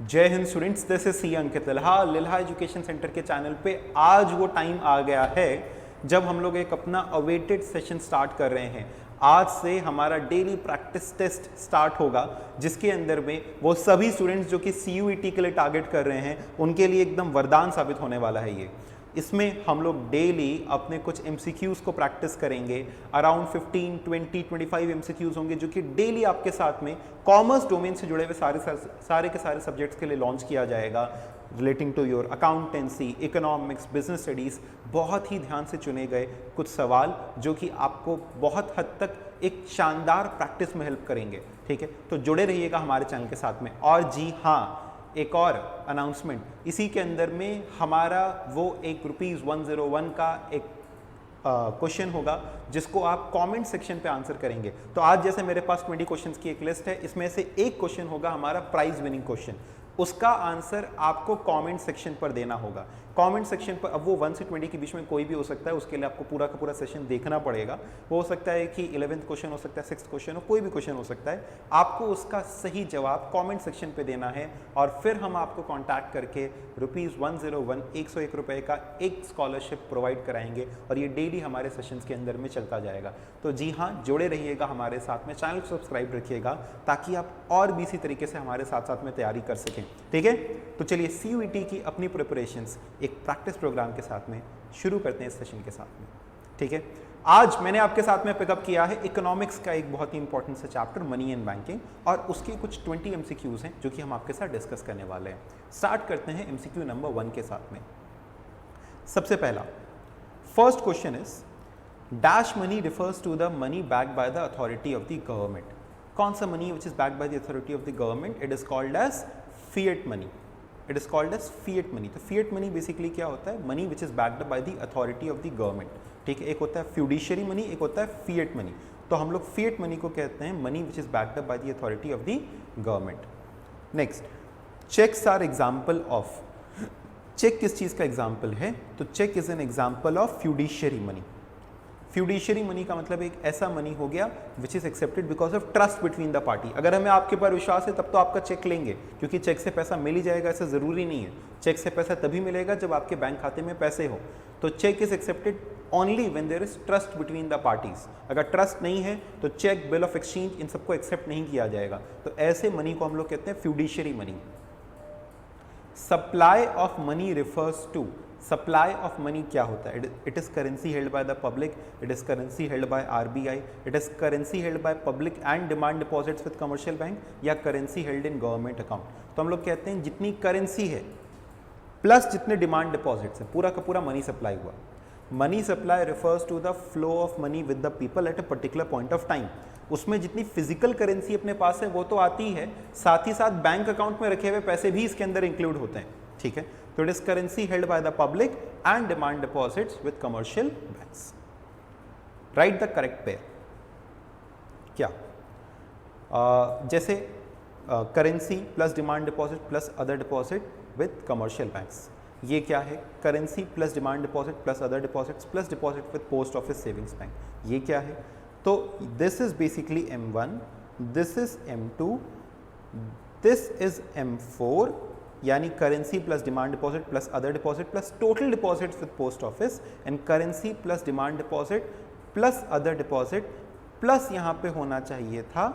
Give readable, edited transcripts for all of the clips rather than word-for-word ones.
जय हिंद students, this is C Ankit Lilha education centre के चैनल पे आज वो टाइम आ गया है जब हम लोग एक अपना अवेटेड सेशन स्टार्ट कर रहे हैं। आज से हमारा डेली प्रैक्टिस टेस्ट स्टार्ट होगा, जिसके अंदर में वो सभी स्टूडेंट्स जो कि CUET के लिए टारगेट कर रहे हैं उनके लिए एकदम वरदान साबित होने वाला है ये। इसमें हम लोग डेली अपने कुछ MCQs को प्रैक्टिस करेंगे। अराउंड 15, 20, 25 MCQs होंगे जो कि डेली आपके साथ में कॉमर्स डोमेन से जुड़े हुए सारे के सारे सब्जेक्ट्स के लिए लॉन्च किया जाएगा। Relating to your accountancy, economics, business studies, बहुत ही ध्यान से चुने गए कुछ सवाल जो कि आपको बहुत हद तक एक शानदार प्रैक्टिस में हेल्प करेंगे। ठीक है, तो जुड़े रहिएगा हमारे चैनल के साथ में। और जी हाँ, एक और अनाउंसमेंट, इसी के अंदर में हमारा वो एक ₹101 का एक क्वेश्चन होगा जिसको आप कमेंट सेक्शन पे आंसर करेंगे। तो आज जैसे मेरे पास 20 क्वेश्चंस की एक लिस्ट है, इसमें से एक क्वेश्चन होगा हमारा प्राइज विनिंग क्वेश्चन। उसका आंसर आपको कमेंट सेक्शन पर देना होगा। कमेंट सेक्शन पर, अब वो 1 से 20 के बीच में कोई भी हो सकता है, उसके लिए आपको पूरा का पूरा सेशन देखना पड़ेगा। वो हो सकता है कि 11th क्वेश्चन हो सकता है, 6th क्वेश्चन हो, कोई भी क्वेश्चन हो सकता है। आपको उसका सही जवाब कमेंट सेक्शन पे देना है और फिर हम आपको कांटेक्ट करके ₹101, ₹101 का एक स्कॉलरशिप प्रोवाइड कराएंगे और ये डेली हमारे सेशंस के अंदर में चलता जाएगा। तो जी हाँ, जुड़े रहिएगा हमारे साथ में, चैनल को सब्सक्राइब रखिएगा ताकि आप और भी इसी तरीके से हमारे साथ साथ में तैयारी कर सकें। ठीक है, तो चलिए CUET की अपनी प्रिपरेशंस एक प्रैक्टिस प्रोग्राम के साथ में शुरू करते हैं इस सेशन के साथ में। ठीक है, आज मैंने आपके साथ में पिकअप किया है इकोनॉमिक्स का एक बहुत ही इंपॉर्टेंट सा चैप्टर, मनी एंड बैंकिंग, और उसके कुछ 20 MCQs हैं जो कि हम आपके साथ डिस्कस करने वाले हैं। स्टार्ट करते हैं MCQ नंबर 1 के साथ में। सबसे पहला first question is, dash money refers to the money backed by the authority of the government. कौन सा money which is backed by the authority of the government? It is called as fiat money. It is called as fiat money. तो fiat money basically क्या होता है? Money which is backed by the authority of the government. ठीक है, एक होता है फ्यूडिशियरी money, एक होता है फिएट मनी। तो हम लोग फिएट मनी को कहते हैं money which is backed by the authority of the government. Next, cheques are example of. Cheque किस चीज का एग्जाम्पल है? तो cheque is an example of fiduciary money. Fiduciary money का मतलब एक ऐसा मनी हो गया which is accepted because of trust between the party. अगर हमें आपके ऊपर विश्वास है तब तो आपका चेक लेंगे, क्योंकि चेक से पैसा मिल ही जाएगा ऐसा जरूरी नहीं है। चेक से पैसा तभी मिलेगा जब आपके बैंक खाते में पैसे हो। तो cheque is accepted only when there is trust between the parties. अगर ट्रस्ट नहीं है तो चेक, बिल ऑफ एक्सचेंज, इन सबको एक्सेप्ट नहीं किया जाएगा। तो ऐसे मनी को हम लोग कहते हैं fiduciary money. Supply of money refers to, supply of money क्या होता है? It is currency held by the public, it is currency held by RBI, it is currency held by public and demand deposits with commercial bank, या currency held in government account. तो हम लोग कहते हैं जितनी करेंसी है plus जितने demand deposits है, पूरा का पूरा मनी सप्लाई हुआ। Money supply refers to the flow of money with the people at a particular point of time. उसमें जितनी फिजिकल करेंसी अपने पास है वो तो आती है, साथ ही साथ बैंक अकाउंट में रखे हुए पैसे भी इसके अंदर इंक्लूड होते हैं। ठीक है, तो it is currency held by the public and demand deposits with commercial banks. Right the correct pair. क्या? जैसे currency plus demand deposit plus other deposit with commercial banks, ये क्या है? Currency plus demand deposit plus other deposits plus deposit with post office savings bank, ये क्या है? तो this is basically M1, this is M2, this is M4, यानी currency plus demand deposit plus other deposit plus total deposits with post office, and currency plus demand deposit plus other deposit plus यहाँ पे होना चाहिए था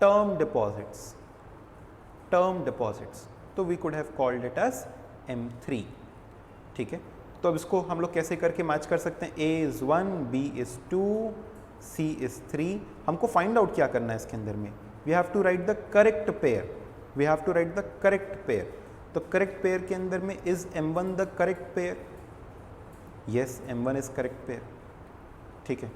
term deposits, term deposits. तो we could have called it as M3। ठीक है, तो अब इसको हम लोग कैसे करके मैच कर सकते हैं? A is 1, B is 2, C is 3। हमको फाइंड आउट क्या करना है इसके अंदर में? We have to write the correct pair, we have to write the correct pair. तो करेक्ट पेयर के अंदर में is M1 the correct pair? Yes, M1 is correct pair. ठीक है,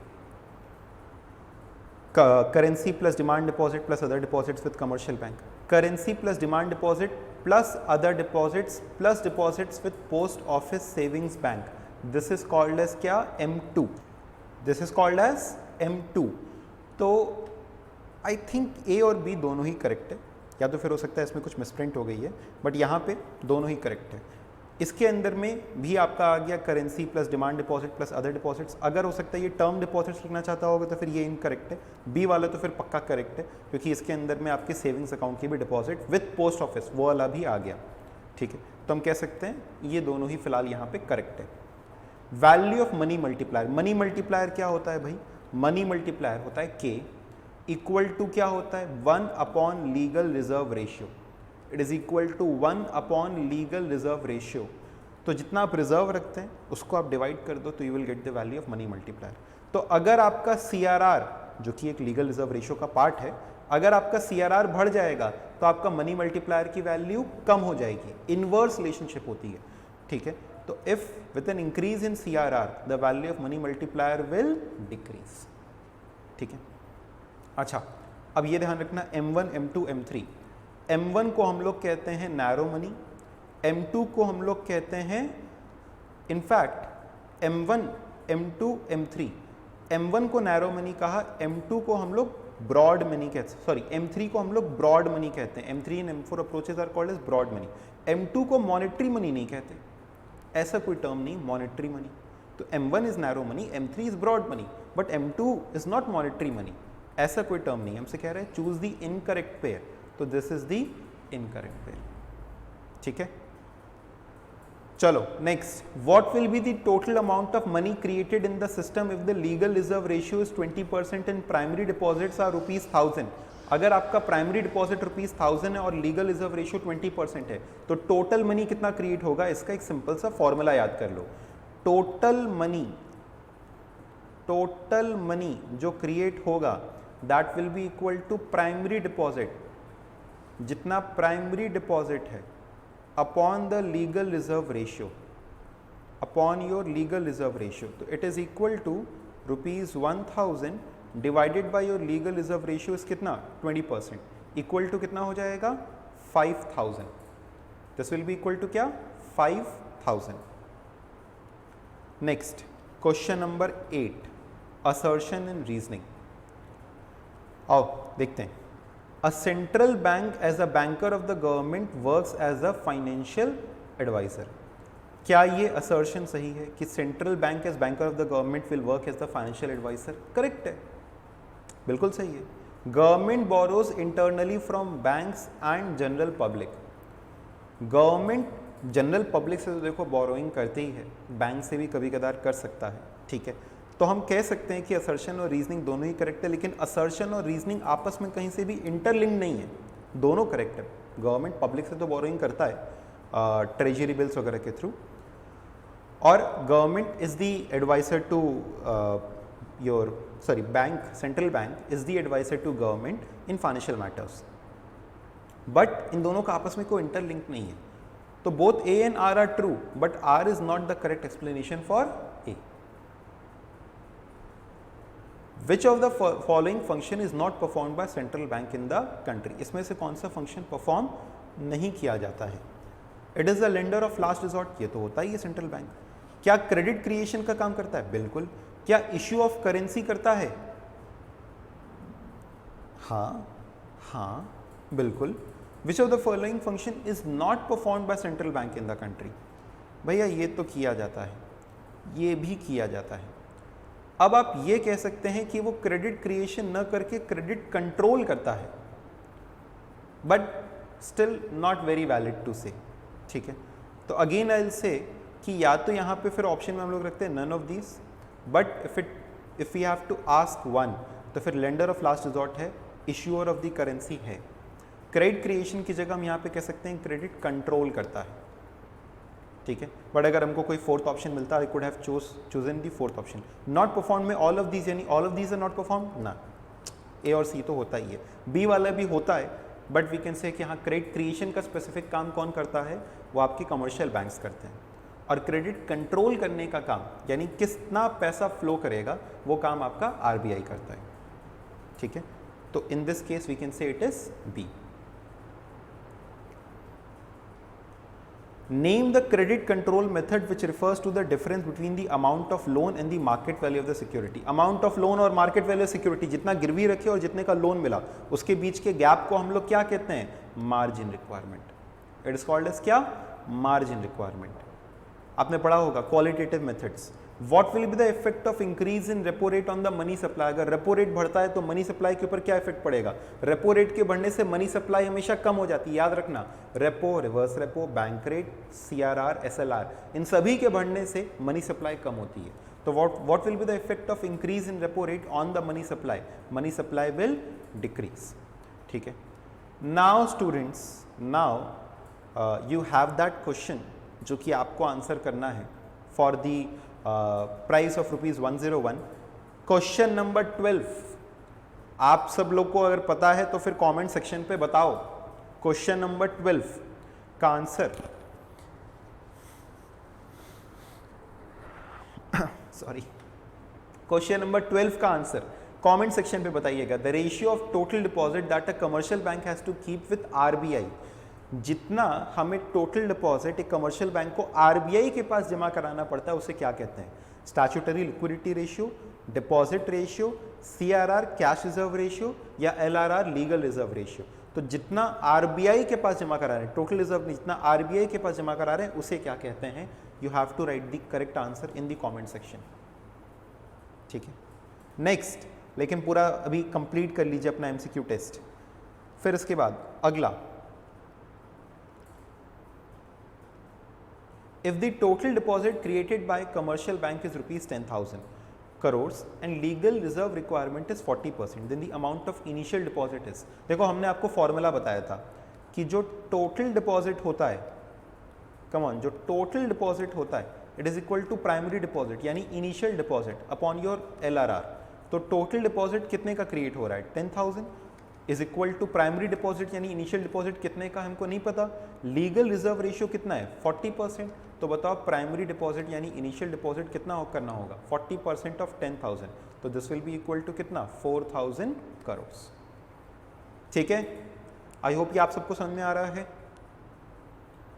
currency plus demand deposit plus other deposits with commercial bank, currency plus demand deposit plus other deposits plus deposits with post office savings bank, this is called as क्या? M2। This is called as M2। तो I think A और B दोनों ही correct है, या तो फिर हो सकता है इसमें कुछ मिसप्रिंट हो गई है, बट यहाँ पे दोनों ही करेक्ट है। इसके अंदर में भी आपका आ गया currency plus demand deposit plus other deposits. अगर हो सकता है ये टर्म डिपॉजिट्स लिखना चाहता होगा तो फिर ये इनकरेक्ट है, बी वाला तो फिर पक्का करेक्ट है, क्योंकि इसके अंदर में आपके सेविंग्स अकाउंट की भी डिपॉजिट विद पोस्ट ऑफिस वो वाला भी आ गया। ठीक है, तो हम कह सकते हैं ये दोनों ही फिलहाल यहाँ पे करेक्ट है। Value of money multiplier, money multiplier क्या होता है भाई? मनी मल्टीप्लायर होता है के इक्वल टू क्या होता है? 1 upon legal reserve ratio. It is equal to 1 upon legal reserve ratio. तो जितना आप रिजर्व रखते हैं उसको आप डिवाइड कर दो तो you will get the value of money multiplier. तो अगर आपका CRR जो कि एक लीगल रिजर्व रेशियो का पार्ट है, अगर आपका CRR बढ़ जाएगा तो आपका मनी मल्टीप्लायर की वैल्यू कम हो जाएगी, इनवर्स रिलेशनशिप होती है। ठीक है, तो if with an increase in CRR the value of money multiplier will decrease. ठीक है, अच्छा अब ये ध्यान रखना M1 M2 M3, M1 को हम लोग कहते हैं नैरो मनी, M2 को हम लोग कहते हैं, in fact M1 M2 M3, M1 को नैरो मनी कहा, M2 को हम लोग ब्रॉड मनी कहते हैं, सॉरी M3 को हम लोग ब्रॉड मनी कहते हैं। M3 and M4 approaches are called as broad money. M2 को मॉनेटरी मनी नहीं कहते, ऐसा कोई टर्म नहीं मॉनेटरी मनी। तो M1 is narrow money, M3 is broad money, but M2 is not monetary money, ऐसा कोई टर्म नहीं। हमसे कह रहे हैं चूज द इनकरेक्ट पेयर, तो this is the incorrect pair. ठीक है, चलो next, what will be the total amount of money created in the system if the legal reserve ratio is 20% and primary deposits are ₹1000। अगर आपका primary deposit ₹1000 है और legal reserve ratio 20% है, तो total money कितना क्रिएट होगा? इसका एक सिंपल सा फॉर्मूला याद कर लो। टोटल मनी जो क्रिएट होगा that will be equal to primary deposit, जितना प्राइमरी डिपॉजिट है upon the legal reserve ratio, upon your legal reserve ratio. तो it is equal to ₹1000 divided by your legal reserve ratio is कितना? 20%, equal to कितना हो जाएगा? 5000। This will be equal to क्या? 5000। Next question number 8, assertion in reasoning. आओ देखते हैं। A central bank as a banker of the government works as a financial advisor। क्या ये assertion सही है कि central bank as banker of the government will work as the financial advisor? Correct है, बिल्कुल सही है। Government borrows internally from banks and general public। Government general public से तो देखो बोरोइंग करते ही है, बैंक से भी कभी कदार कर सकता है। ठीक है, तो हम कह सकते हैं कि असर्शन और रीजनिंग दोनों ही करेक्ट है, लेकिन असर्शन और रीजनिंग आपस में कहीं से भी इंटरलिंक नहीं है, दोनों करेक्ट है। गवर्नमेंट पब्लिक से तो बोरोइंग करता है ट्रेजरी बिल्स वगैरह के थ्रू, और government is the adviser to bank, central bank is the adviser to government in financial matters. But इन दोनों का आपस में कोई इंटरलिंक नहीं है। तो both A and R true, but R is not the correct explanation for A. Which of the following function is not performed by central bank in the country? इसमें से कौन सा फंक्शन परफॉर्म नहीं किया जाता है? It is the lender of last resort, ये तो होता ही है सेंट्रल बैंक। क्या क्रेडिट क्रिएशन का काम करता है? बिल्कुल। क्या इश्यू ऑफ करेंसी करता है? हाँ बिल्कुल। विच of the following function is not performed by central bank in the country? भैया ये तो किया जाता है, ये भी किया जाता है। अब आप ये कह सकते हैं कि वो क्रेडिट क्रिएशन न करके क्रेडिट कंट्रोल करता है, but still not very valid to say. ठीक है, तो अगेन आई विल से कि या तो यहाँ पे फिर ऑप्शन में हम लोग रखते हैं none of these, but if we have to ask one, तो फिर लेंडर ऑफ लास्ट रिजॉर्ट है, इश्यूअर ऑफ द करेंसी है। क्रेडिट क्रिएशन की जगह हम यहाँ पे कह सकते हैं क्रेडिट कंट्रोल करता है। ठीक है, बट अगर हमको कोई फोर्थ ऑप्शन मिलता, I could have chosen the fourth option. Not perform में ऑल ऑफ दीज, यानी all of these are not perform ना, ए और सी तो होता ही है, बी वाला भी होता है, बट वी कैन से कि हाँ क्रेडिट क्रिएशन का स्पेसिफिक काम कौन करता है? वो आपके कमर्शियल बैंक्स करते हैं, और क्रेडिट कंट्रोल करने का काम, यानी कितना पैसा फ्लो करेगा, वो काम आपका आरबीआई करता है। ठीक है, तो in this case we can say it is B. Name the credit control method which refers to the difference between the amount of loan and the market value of the security। amount of loan और market value security, जितना गिरवी रखे और जितने का loan मिला, उसके बीच के गैप को हम लोग क्या कहते हैं? Margin requirement. It is called as क्या, मार्जिन रिक्वायरमेंट। आपने पढ़ा होगा qualitative methods. What will be the effect of increase in repo rate on the money supply. अगर रेपो रेट बढ़ता है तो मनी सप्लाई के ऊपर क्या इफेक्ट पड़ेगा, रेपो रेट के बढ़ने से मनी सप्लाई हमेशा कम हो जाती है, याद रखना। Repo, reverse repo, bank rate, CRR, SLR, इन सभी के बढ़ने से मनी सप्लाई कम होती है। तो what will be the effect of increase in repo rate on the money supply, money supply will decrease. ठीक है, now students, now you have that question जो कि आपको आंसर करना है for the price of ₹101। Question number 12 आप सब लोग को अगर पता है तो फिर कमेंट सेक्शन पे बताओ। क्वेश्चन नंबर 12 का आंसर सॉरी, क्वेश्चन नंबर 12 का आंसर कमेंट सेक्शन पे बताइएगा। The ratio of total deposit that a commercial bank has to keep with RBI. जितना हमें टोटल डिपॉजिट एक कमर्शियल बैंक को आरबीआई के पास जमा कराना पड़ता है उसे क्या कहते हैं, statutory liquidity ratio, deposit ratio, CRR cash reserve ratio, या एलआरआर लीगल रिजर्व रेशियो। तो जितना आरबीआई के पास जमा करा रहे हैं, टोटल रिजर्व जितना आरबीआई के पास जमा करा रहे हैं उसे क्या कहते हैं। You have to write the correct answer in the comment section. ठीक है, नेक्स्ट, लेकिन पूरा अभी कंप्लीट कर लीजिए अपना एमसीक्यू टेस्ट। फिर इसके बाद अगला, if the total deposit created by a commercial bank is ₹10,000 crores and legal reserve requirement is 40%, then the amount of initial deposit is। देखो हमने आपको फॉर्मूला बताया था कि जो टोटल डिपॉजिट होता है, कम ऑन, जो टोटल डिपॉजिट होता है it is equal to primary deposit यानी initial deposit upon your LRR. तो टोटल डिपॉजिट कितने का क्रिएट हो रहा है, 10,000 is equal to primary deposit यानी इनिशियल डिपॉजिट कितने का हमको नहीं पता, लीगल रिजर्व रेशियो कितना है 40%। तो बताओ प्राइमरी डिपॉजिट यानी इनिशियल डिपॉजिट कितना करना होगा, 40% ऑफ 10,000। तो this will be equal to कितना, 4,000 करोड़। ठीक है, आई होप कि आप सबको समझ में आ रहा है।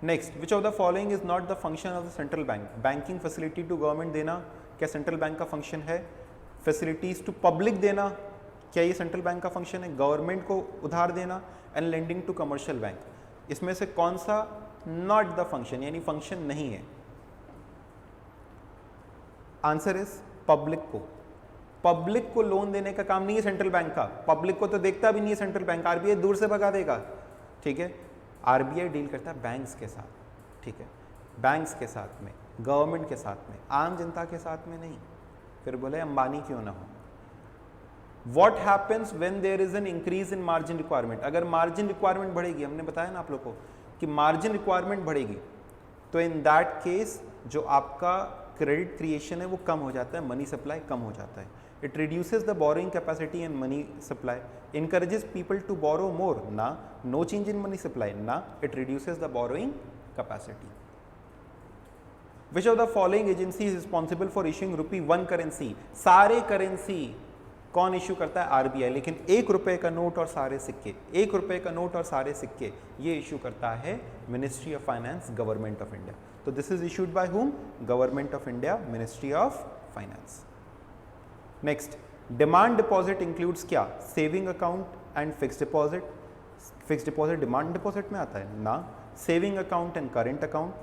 Next, which of the following is not the function of the central bank. Banking facility to government देना क्या सेंट्रल बैंक का फंक्शन है, फैसिलिटीज टू पब्लिक देना क्या ये सेंट्रल बैंक का फंक्शन है, गवर्नमेंट को उधार देना, and lending to commercial bank, इसमें से कौन सा नॉट द फंक्शन यानी फंक्शन नहीं है। आंसर इज पब्लिक को लोन देने का काम नहीं है सेंट्रल बैंक का, पब्लिक को तो देखता भी नहीं है सेंट्रल बैंक, आरबीआई दूर से भगा देगा। ठीक है, आरबीआई डील करता है बैंक्स के साथ। ठीक है, बैंक्स के साथ में, गवर्नमेंट के साथ में, आम जनता के साथ में नहीं। फिर बोले अंबानी क्यों ना हो। What happens when there is an increase in margin requirement? अगर मार्जिन रिक्वायरमेंट बढ़ेगी, हमने बताया ना आप लोग को कि मार्जिन रिक्वायरमेंट बढ़ेगी, तो इन दैट केस जो आपका क्रेडिट क्रिएशन है वो कम हो जाता है, मनी सप्लाई कम हो जाता है। It reduces the borrowing capacity and money supply, encourages people to borrow more ना, no change in money supply ना, it reduces the borrowing capacity. Which of the following agency is responsible for issuing ₹1 currency. सारे currency कौन issue करता है, RBI, लेकिन ₹1 का note और सारे सिक्के, ₹1 का नोट और सारे सिक्के ये इशू करता है ministry of finance, government of India. तो this is issued by whom, government of India, ministry of finance. Next, demand deposit includes क्या, saving account and fixed deposit. Fixed deposit demand deposit में आता है ना, saving account and current account,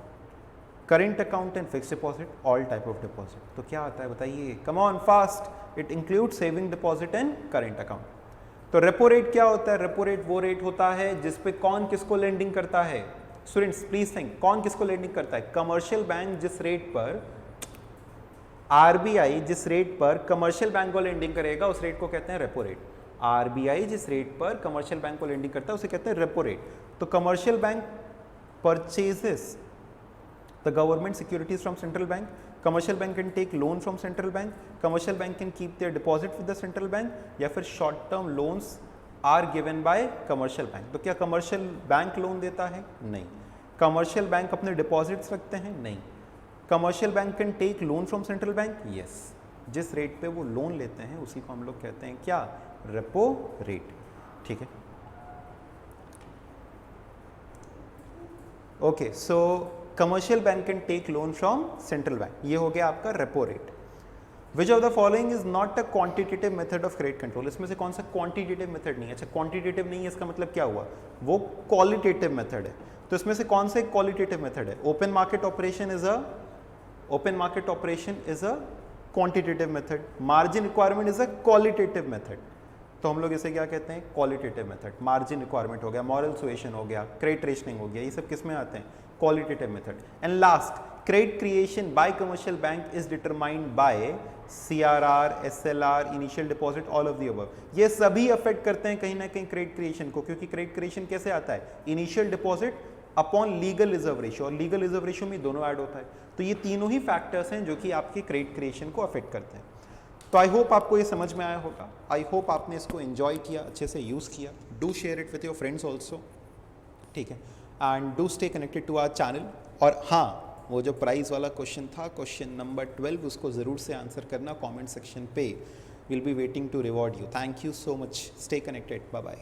current account and fixed deposit, all type of deposit. तो क्या आता है बताइए, come on fast, it include saving deposit and current account. तो रेपो रेट क्या होता है, रेपो रेट वो रेट होता है जिस पे कौन किसको लेंडिंग करता है। स्टूडेंट्स प्लीज थिंक, कौन किसको लेंडिंग करता है, कमर्शियल बैंक जिस रेट पर, आरबीआई जिस रेट पर कमर्शियल बैंक को लेंडिंग करेगा उस रेट को कहते हैं रेपो रेट। आरबीआई जिस रेट पर कमर्शियल बैंक को लेंडिंग करता है उसे कहते हैं रेपो रेट। तो commercial bank purchases the government securities from central bank, commercial bank can take loan from central bank, commercial bank can keep their deposit with the central bank, या फिर short term loans are given by commercial bank। तो क्या commercial bank loan देता है, नहीं। commercial bank अपने deposits रखते हैं, नहीं। commercial bank can take loan from central bank, yes। जिस रेट पे वो लोन लेते हैं उसी को हम लोग कहते हैं क्या, रेपो रेट। ठीक है, okay, so commercial bank can take loan from central bank, ये हो गया आपका repo rate. Which of the following is not a quantitative method of credit control. इसमें से कौन सा क्वांटिटेटिव मेथड नहीं है। अच्छा, क्वांटिटेटिव नहीं है इसका मतलब क्या हुआ, वो क्वालिटेटिव मेथड है। तो इसमें से कौन सा एक क्वालिटेटिव मेथड है? Open market operation is a quantitative method, margin requirement is a qualitative method. तो हम लोग इसे क्या कहते हैं? Qualitative method. मार्जिन रिक्वायरमेंट हो गया, मॉरल सुएशन हो गया, क्रेडिट रेशनिंग हो गया, ये सब किस में आते हैं? Qualitative method. And last, credit creation bye commercial bank is determined by CRR, SLR, initial deposit, all of the above. ये सभी अफेक्ट करते हैं कहीं ना कहीं क्रेडिट क्रिएशन को, क्योंकि क्रेडिट क्रिएशन कैसे आता है? Initial deposit upon legal reserve ratio, और लीगल रिजर्व रेशियो में दोनों ऐड होता है। तो ये तीनों ही फैक्टर्स हैं जो कि आपके क्रेडिट क्रिएशन को अफेक्ट करते हैं। तो आई होप आपको ये समझ में आया होगा, आई होप आपने इसको एंजॉय किया, अच्छे से यूज़ किया। Do share it with your friends also, ठीक है, and do stay connected to our channel. और हाँ, वो जो प्राइज़ वाला क्वेश्चन था, क्वेश्चन नंबर 12, उसको ज़रूर से आंसर करना कमेंट सेक्शन पे। Will be waiting to reward you. Thank you so much, stay connected, bye bye.